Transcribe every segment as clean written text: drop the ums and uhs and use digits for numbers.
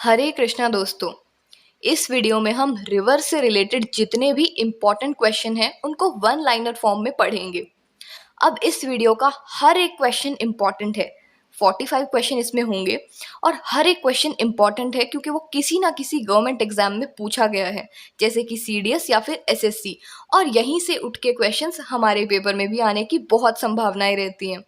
हरे कृष्णा दोस्तों। इस वीडियो में हम रिवर से रिलेटेड जितने भी इम्पोर्टेंट क्वेश्चन हैं उनको वन लाइनर फॉर्म में पढ़ेंगे। अब इस वीडियो का हर एक क्वेश्चन इम्पॉर्टेंट है। 45 क्वेश्चन इसमें होंगे और हर एक क्वेश्चन इम्पॉर्टेंट है क्योंकि वो किसी ना किसी गवर्नमेंट एग्जाम में पूछा गया है, जैसे कि सीडीएस या फिर एसएससी। और यहीं से उठ के क्वेश्चंस हमारे पेपर में भी आने की बहुत संभावनाएं रहती हैं।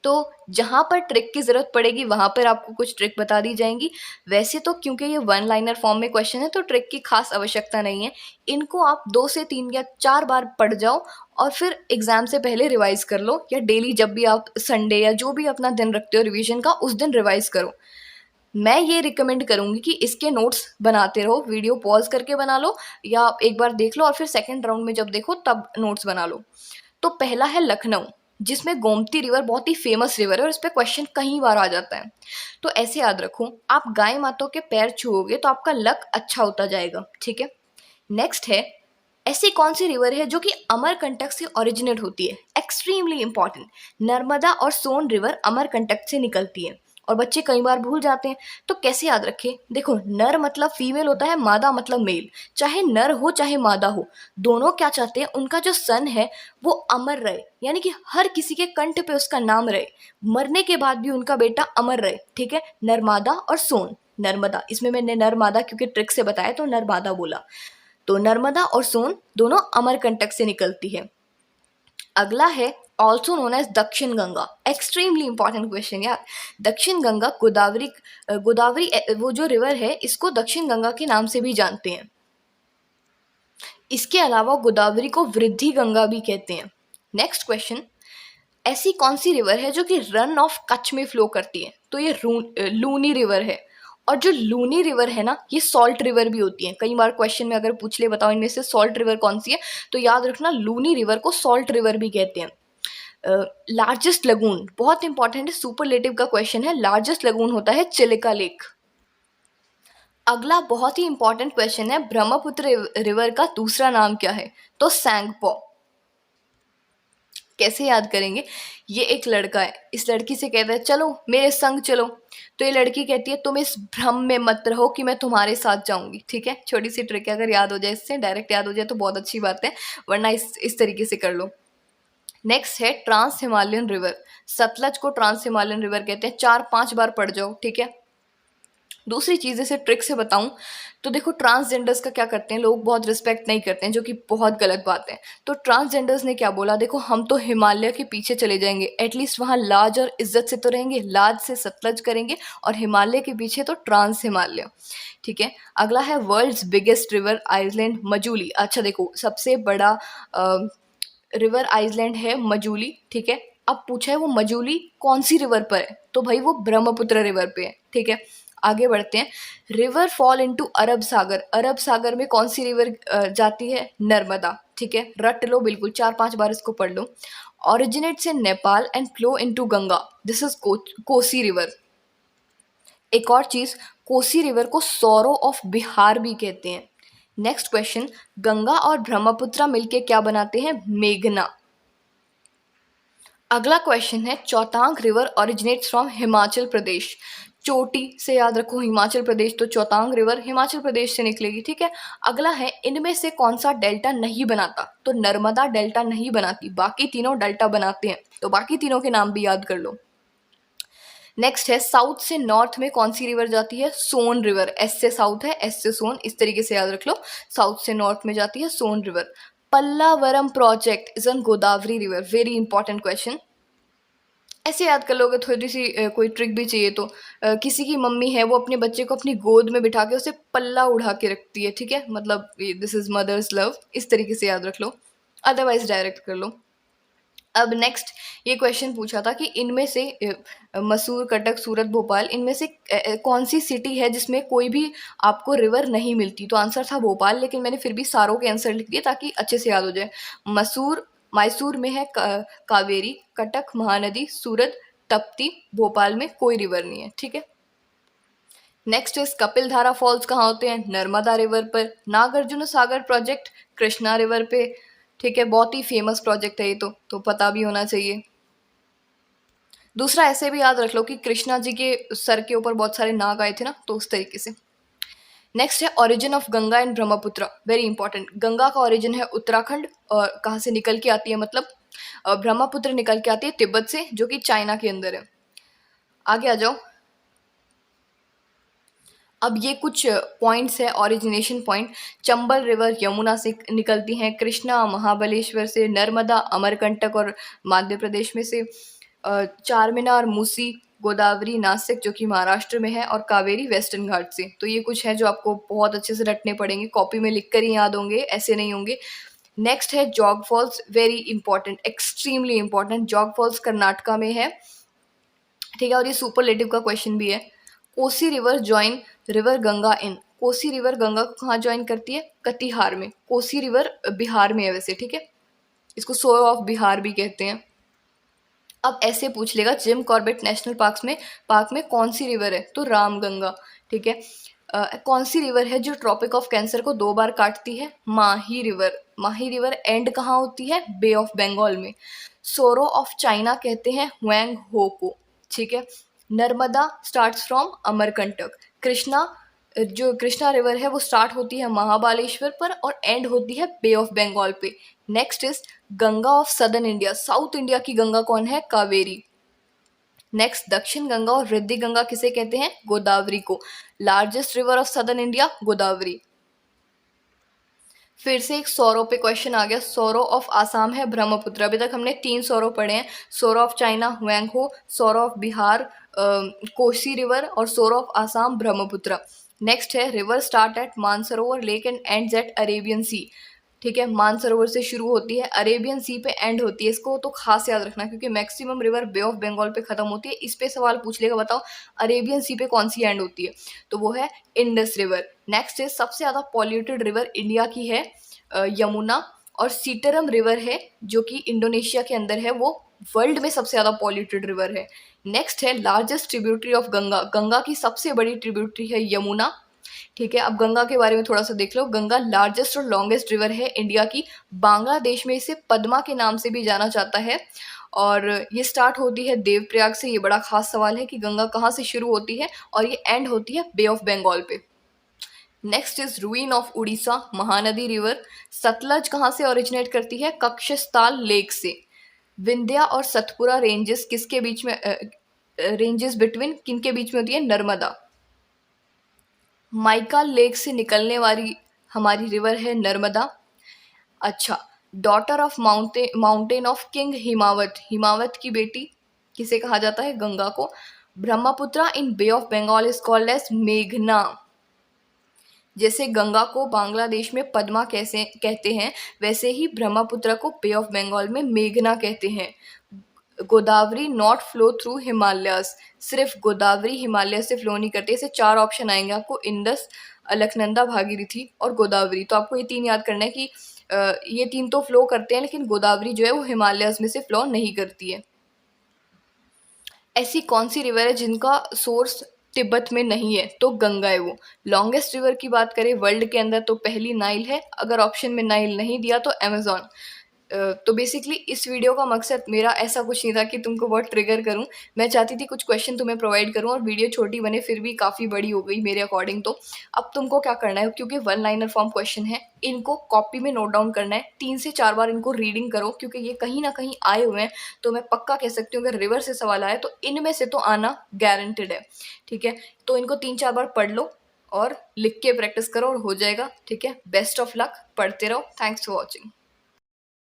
तो जहाँ पर ट्रिक की ज़रूरत पड़ेगी वहाँ पर आपको कुछ ट्रिक बता दी जाएंगी। वैसे तो क्योंकि ये वन लाइनर फॉर्म में क्वेश्चन है तो ट्रिक की खास आवश्यकता नहीं है। इनको आप 2 से 3 या 4 बार पढ़ जाओ और फिर एग्ज़ाम से पहले रिवाइज़ कर लो, या डेली जब भी आप संडे या जो भी अपना दिन रखते हो रिवीजन का उस दिन रिवाइज़ करो। मैं ये रिकमेंड करूँगी कि इसके नोट्स बनाते रहो, वीडियो पॉज़ करके बना लो या एक बार देख लो और फिर सेकंड राउंड में जब देखो तब नोट्स बना लो। तो पहला है लखनऊ, जिसमें गोमती रिवर बहुत ही फेमस रिवर है और इस पे क्वेश्चन कई बार आ जाता है। तो ऐसे याद रखो, आप गाय माता के पैर छुओगे तो आपका लक अच्छा होता जाएगा, ठीक है। नेक्स्ट है, ऐसी कौन सी रिवर है जो कि अमरकंटक से ओरिजिनेट होती है। एक्सट्रीमली इंपॉर्टेंट, नर्मदा और सोन रिवर अमरकंटक से निकलती है। और बच्चे कई बार भूल जाते हैं, तो कैसे याद रखें। देखो, नर मतलब फीमेल होता है, मादा मतलब मेल। चाहे नर हो चाहे मादा हो, दोनों क्या चाहते हैं, उनका जो सन है वो अमर रहे, यानी कि हर किसी के कंठ पे उसका नाम रहे, मरने के बाद भी उनका बेटा अमर रहे, ठीक है। नर्मदा और सोन, नर्मदा, इसमें मैंने नर्मदा क्योंकि ट्रिक से बताया तो नर्मदा बोला। तो नर्मदा और सोन दोनों अमरकंटक से निकलती है। अगला है ऑल्सो नोन एज दक्षिण गंगा। एक्सट्रीमली इंपॉर्टेंट क्वेश्चन यार। दक्षिण गंगा गोदावरी, वो जो रिवर है इसको दक्षिण गंगा के नाम से भी जानते हैं। इसके अलावा गोदावरी को वृद्धि गंगा भी कहते हैं। नेक्स्ट क्वेश्चन, ऐसी कौन सी रिवर है जो कि रन ऑफ कच्छ में फ्लो करती है। तो ये लूनी रिवर है। और जो लूनी रिवर है ना, ये सॉल्ट रिवर भी होती है। कई बार क्वेश्चन में अगर पूछ ले बताओ इनमें से सॉल्ट रिवर कौन सी है, तो याद रखना लूनी रिवर को सॉल्ट रिवर भी कहते हैं। लार्जेस्ट लगून बहुत इंपॉर्टेंट है, सुपरलेटिव का क्वेश्चन है। लार्जेस्ट लगून होता है चिलिका लेक। अगला बहुत ही इंपॉर्टेंट क्वेश्चन है, ब्रह्मपुत्र रिवर का दूसरा नाम क्या है। तो सैंगपो। कैसे याद करेंगे, ये एक लड़का है, इस लड़की से कहता है चलो मेरे संग चलो। तो ये लड़की कहती है तुम इस भ्रम में मत रहो कि मैं तुम्हारे साथ जाऊंगी, ठीक है। छोटी सी ट्रिक है, अगर याद हो जाए, इससे डायरेक्ट याद हो जाए तो बहुत अच्छी बात है, वरना इस तरीके से कर लो। नेक्स्ट है ट्रांस हिमालयन रिवर। सतलज को ट्रांस हिमालयन रिवर कहते हैं। 4-5 बार पढ़ जाओ, ठीक है। दूसरी चीज़ जैसे ट्रिक से बताऊं तो देखो, ट्रांसजेंडर्स का क्या करते हैं लोग, बहुत रिस्पेक्ट नहीं करते हैं, जो कि बहुत गलत बात है। तो ट्रांसजेंडर्स ने क्या बोला, देखो हम तो हिमालय के पीछे चले जाएंगे, एटलीस्ट वहाँ लाज और इज्जत से तो रहेंगे, लाज से सतलज करेंगे और हिमालय के पीछे तो ट्रांस हिमालय, ठीक है। अगला है world's biggest river island Majuli. अच्छा देखो, सबसे बड़ा रिवर आइसलैंड है मजूली, ठीक है। अब पूछा है वो मजूली कौन सी रिवर पर है, तो भाई वो ब्रह्मपुत्र रिवर पे है, ठीक है। आगे बढ़ते हैं, रिवर फॉल इनटू अरब सागर। अरब सागर में कौन सी रिवर जाती है, नर्मदा, ठीक है। रट लो बिल्कुल, 4-5 बार इसको पढ़ लो। Originates in Nepal and flow into Ganga, this is Kosi river. एक और चीज, कोसी रिवर को सौरो ऑफ बिहार भी कहते हैं। नेक्स्ट क्वेश्चन, गंगा और ब्रह्मपुत्र मिलके क्या बनाते हैं, मेघना। अगला क्वेश्चन है, चौतांग river originates from Himachal Pradesh. चोटी से याद रखो हिमाचल प्रदेश, तो चौतांग रिवर हिमाचल प्रदेश से निकलेगी, ठीक है। अगला है, इनमें से कौन सा डेल्टा नहीं बनाता। तो नर्मदा डेल्टा नहीं बनाती, बाकी तीनों डेल्टा बनाते हैं, तो बाकी तीनों के नाम भी याद कर लो। नेक्स्ट है, साउथ से नॉर्थ में कौन सी रिवर जाती है, सोन रिवर। एस से साउथ है, एस से सोन, इस तरीके से याद रख लो। साउथ से नॉर्थ में जाती है Son river. Pallavaram project is on Godavari river. Very important question. ऐसे याद कर लोगे, थोड़ी सी कोई ट्रिक भी चाहिए तो किसी की मम्मी है वो अपने बच्चे को अपनी गोद में बिठा के उसे पल्ला उड़ा के रखती है, ठीक है। मतलब दिस इज मदर्स लव, इस तरीके से याद रख लो, अदरवाइज डायरेक्ट कर लो। अब नेक्स्ट ये क्वेश्चन पूछा था कि इनमें से मसूर, कटक, सूरत, भोपाल, इनमें से कौन सी सिटी है जिसमें कोई भी आपको रिवर नहीं मिलती। तो आंसर था भोपाल, लेकिन मैंने फिर भी सारों के आंसर लिख दिए ताकि अच्छे से याद हो जाए। मसूर, मैसूर में है कावेरी, कटक महानदी, सूरत तप्ती, भोपाल में कोई रिवर नहीं है, ठीक है। नेक्स्ट इज कपिल धारा फॉल्स कहाँ होते हैं, नर्मदा रिवर पर। नागार्जुन सागर प्रोजेक्ट कृष्णा रिवर पे, ठीक है। बहुत ही फेमस प्रोजेक्ट है ये तो पता भी होना चाहिए। दूसरा ऐसे भी याद रख लो कि कृष्णा जी के सर के ऊपर बहुत सारे नाग आए थे ना, तो उस तरीके से। नेक्स्ट है origin of Ganga and Brahmaputra, very important. Ganga का ओरिजिन है उत्तराखंड, और कहाँ से निकल के आती है मतलब ब्रह्मपुत्र निकल के आती है तिब्बत से, जो कि चाइना के अंदर है। आगे आ जाओ। अब ये कुछ पॉइंट्स है, origination point. Chambal river Yamuna से निकलती हैं, कृष्णा महाबलेश्वर से, नर्मदा अमरकंटक और मध्य प्रदेश में से, चारमीनार मूसी, गोदावरी नासिक जो कि महाराष्ट्र में है, और कावेरी वेस्टर्न घाट से। तो ये कुछ है जो आपको बहुत अच्छे से रटने पड़ेंगे, कॉपी में लिख कर ही याद होंगे, ऐसे नहीं होंगे। नेक्स्ट है Jog falls, very important, extremely important. Jog falls Karnataka में है, ठीक है, और ये सुपरलेटिव का क्वेश्चन भी है। Kosi river join river Ganga in, Kosi river Ganga को कहाँ ज्वाइन करती है? कटिहार में। कोसी रिवर बिहार में है वैसे, ठीक है, इसको सोर ऑफ बिहार भी कहते हैं। अब ऐसे पूछ लेगा जिम कॉर्बेट नेशनल पार्क में कौन सी रिवर है? तो रामगंगा, ठीक है। कौन सी रिवर है जो ट्रॉपिक ऑफ कैंसर को 2 बार काटती है? माही रिवर। माही रिवर एंड कहाँ होती है? बे ऑफ बंगाल में। सोरो ऑफ चाइना कहते हैं हुएंग हो को, ठीक है। Narmada starts from Amarkantak. कृष्णा, जो कृष्णा रिवर है वो स्टार्ट होती है महाबालेश्वर पर और एंड होती है बे ऑफ बंगाल पे। Next is Ganga of southern India, south India की गंगा कौन है? कावेरी। नेक्स्ट दक्षिण गंगा और रिद्धि गंगा किसे कहते हैं? गोदावरी को। Largest river of southern India Godavari. फिर से एक सौरो पे क्वेश्चन आ गया। सौरो ऑफ आसाम है ब्रह्मपुत्र। अभी तक हमने 3 सौरो पढ़े हैं, sorrow of China Hwang Ho, sorrow of Bihar Kosi river, और sorrow of Assam Brahmaputra. Next है river start at Mansarovar lake and ends at Arabian sea, ठीक है। मानसरोवर से शुरू होती है, अरेबियन सी पे एंड होती है। इसको तो खास याद रखना क्योंकि maximum river Bay of Bengal पे खत्म होती है। इस पे सवाल पूछ लेगा, बताओ अरेबियन सी पे कौन सी एंड होती है? तो वो है इंडस रिवर। नेक्स्ट है सबसे ज़्यादा पॉल्यूटेड रिवर इंडिया की है यमुना, और सीटरम रिवर है जो कि इंडोनेशिया के अंदर है, वो वर्ल्ड में सबसे ज़्यादा पॉल्यूटेड रिवर है। नेक्स्ट है largest tributary of Ganga, Ganga की सबसे बड़ी ट्रिब्यूटरी है यमुना, ठीक है। अब गंगा के बारे में थोड़ा सा देख लो। गंगा लार्जेस्ट और लॉन्गेस्ट रिवर है इंडिया की। बांग्लादेश में इसे पद्मा के नाम से भी जाना जाता है, और ये स्टार्ट होती है देवप्रयाग से। ये बड़ा खास सवाल है कि गंगा कहाँ से शुरू होती है और ये एंड होती है बे ऑफ बंगाल पे। Next is ruin of Orissa, Mahanadi river. Sutlej कहाँ से ओरिजिनेट करती है? कक्षस्थल लेक से। विंध्या और सतपुरा रेंजेस किसके बीच में, रेंजेस बिटवीन किनके बीच में होती है? नर्मदा। माइकल लेक से निकलने वाली हमारी रिवर है नर्मदा। अच्छा, daughter of mountain of king Himavat, Himavat की बेटी किसे कहा जाता है? गंगा को। Brahmaputra in bay of Bengal is called as मेघना। जैसे गंगा को बांग्लादेश में पद्मा कैसे कहते हैं, वैसे ही ब्रह्मपुत्र को बे ऑफ बंगाल में मेघना कहते हैं। Godavari not flow through Himalayas, सिर्फ गोदावरी हिमालय से फ्लो नहीं करती। ऐसे 4 ऑप्शन आएंगे आपको, इंडस, अलकनंदा, भागीरथी और गोदावरी। तो आपको ये 3 याद करना है कि ये 3 तो फ्लो करते हैं, लेकिन गोदावरी जो है वो हिमालयस में से फ्लो नहीं करती है। ऐसी कौन सी रिवर है जिनका सोर्स तिब्बत में नहीं है? तो गंगा है वो। लॉन्गेस्ट रिवर की बात करें वर्ल्ड के अंदर तो पहली नाइल है, अगर ऑप्शन में नाइल नहीं दिया तो अमेजॉन। तो बेसिकली इस वीडियो का मकसद मेरा ऐसा कुछ नहीं था कि तुमको बहुत ट्रिगर करूं। मैं चाहती थी कुछ क्वेश्चन तुम्हें प्रोवाइड करूं, और वीडियो छोटी बने फिर भी काफ़ी बड़ी हो गई मेरे अकॉर्डिंग। तो अब तुमको क्या करना है, क्योंकि 1 लाइनर फॉर्म क्वेश्चन है, इनको कॉपी में नोट डाउन करना है। 3 से 4 बार इनको रीडिंग करो, क्योंकि ये कहीं ना कहीं आए हुए हैं। तो मैं पक्का कह सकती हूँ अगर रिवर से सवाल आए तो इनमें से तो आना गारंटेड है, ठीक है। तो इनको 3-4 बार पढ़ लो और लिख के प्रैक्टिस करो और हो जाएगा, ठीक है। बेस्ट ऑफ लक, पढ़ते रहो। Thanks for watching.